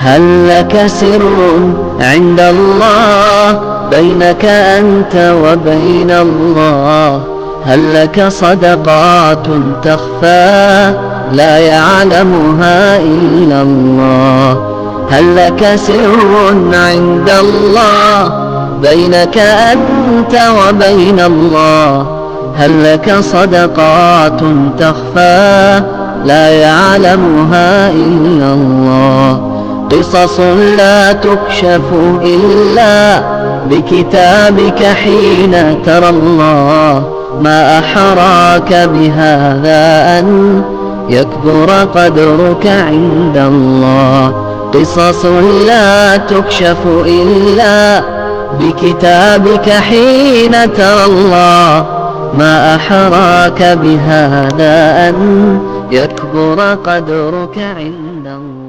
هل لك سر عند الله بينك أنت وبين الله؟ هل لك صدقات تخفى لا يعلمها إلا الله؟ هل لك سر عند الله بينك أنت وبين الله؟ هل لك صدقات تخفى لا يعلمها إلا الله؟ قصص لا تكشف إلا بكتابك حين ترى الله. ما أحراك بهذا أن يكبر قدرك عند الله. قصص لا تكشف إلا بكتابك حين ترى الله. ما أحراك بهذا أن يكبر قدرك عند الله.